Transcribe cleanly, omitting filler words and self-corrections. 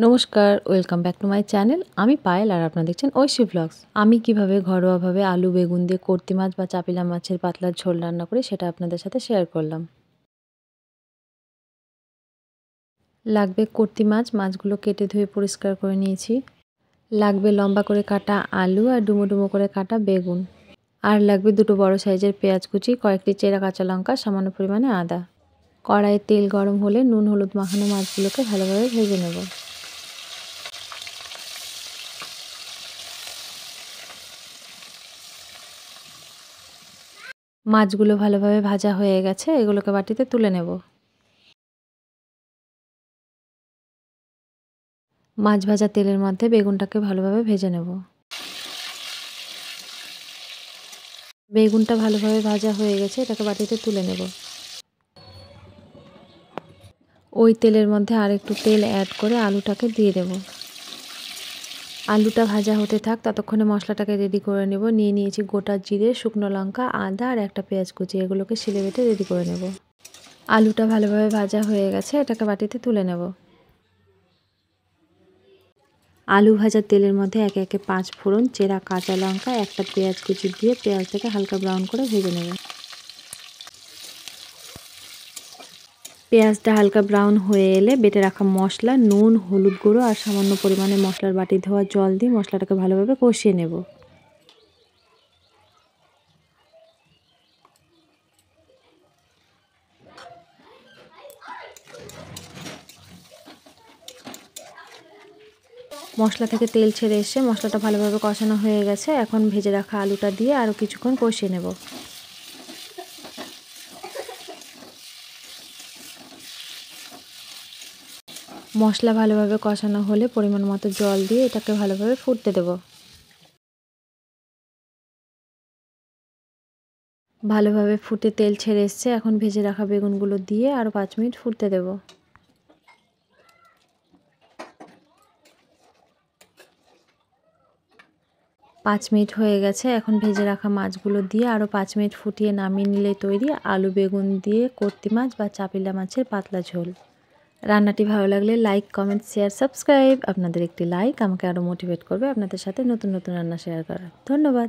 নমস্কার, welcome back to my channel. আমি পায়েল আর আপনারা দেখছেন ঐশী ব্লগস। আমি কিভাবে ঘরোয়াভাবে আলু বেগুন দিয়ে কর্তি মাছ বা চাপিলা মাছের পাতলা ঝোল রান্না করি সেটা আপনাদের সাথে শেয়ার করলাম। লাগবে কর্তি মাছ, মাছগুলো কেটে ধুয়ে পরিষ্কার করে নিয়েছি। লাগবে লম্বা করে কাটা আলু আর ডুমো ডুমো করে কাটা বেগুন। আর লাগবে দুটো বড় সাইজের পেঁয়াজ কুচি, কয়েকটি চেরা কাঁচা লঙ্কা, সামান্য পরিমাণে আদা। কড়াইয়ে তেল গরম হলে নুন হলুদ মাখানো মাছগুলোকে ভালোভাবে ভেজে নেব। মাছগুলো ভালোভাবে ভাজা হয়ে গেছে, এগুলোকে বাটিতে তুলে নেব। মাছ ভাজা তেলের মধ্যে বেগুনটাকে ভালোভাবে ভেজে নেব। বেগুনটা ভালোভাবে ভাজা হয়ে গেছে, এটাকে বাটিতে তুলে নেব। ওই তেলের মধ্যে আরেকটু তেল অ্যাড করে আলুটাকে দিয়ে দেব। আলুটা ভাজা হতে থাক, ততক্ষণে মশলাটাকে রেডি করে নেব। নিয়ে নিয়েছি গোটা জিরে, শুকনো লঙ্কা, আদা আর একটা পেঁয়াজ কুচি, এগুলোকে শিলে বেটে রেডি করে নেব। আলুটা ভালোভাবে ভাজা হয়ে গেছে, এটাকে বাটিতে তুলে নেব। আলু ভাজার তেলের মধ্যে একে একে 5 ফোড়ন, চেরা কাঁচা লঙ্কা, একটা পেঁয়াজ কুচি দিয়ে পেঁয়াজটাকে হালকা ব্রাউন করে ভেজে নেব। পেঁয়াজটা হালকা ব্রাউন হয়ে এলে বেটে রাখা মশলা, নুন, হলুদ গুঁড়ো আর সামান্য পরিমাণে মশলার বাটি ধোয়া জল দিয়ে মশলাটাকে ভালোভাবে কষিয়ে নেব। মশলা থেকে তেল ছেড়ে এসে মশলাটা ভালোভাবে কষানো হয়ে গেছে। এখন ভেজে রাখা আলুটা দিয়ে আরও কিছুক্ষণ কষিয়ে নেব। মশলা ভালোভাবে কষানো হলে পরিমাণ মতো জল দিয়ে এটাকে ভালোভাবে ফুটতে দেব। ভালোভাবে ফুটে তেল ছেড়ে এসছে, এখন ভেজে রাখা বেগুনগুলো দিয়ে আরও 5 মিনিট ফুটতে দেব। 5 মিনিট হয়ে গেছে, এখন ভেজে রাখা মাছগুলো দিয়ে আরও 5 মিনিট ফুটিয়ে নামিয়ে নিলে তৈরি আলু বেগুন দিয়ে কর্তি মাছ বা চাপিলা মাছের পাতলা ঝোল। রান্নাটি ভালো লাগলে লাইক, কমেন্ট, শেয়ার, সাবস্ক্রাইব। আপনাদের একটি লাইক আমাকে আরও মোটিভেট করবে আপনাদের সাথে নতুন নতুন রান্না শেয়ার করার। ধন্যবাদ।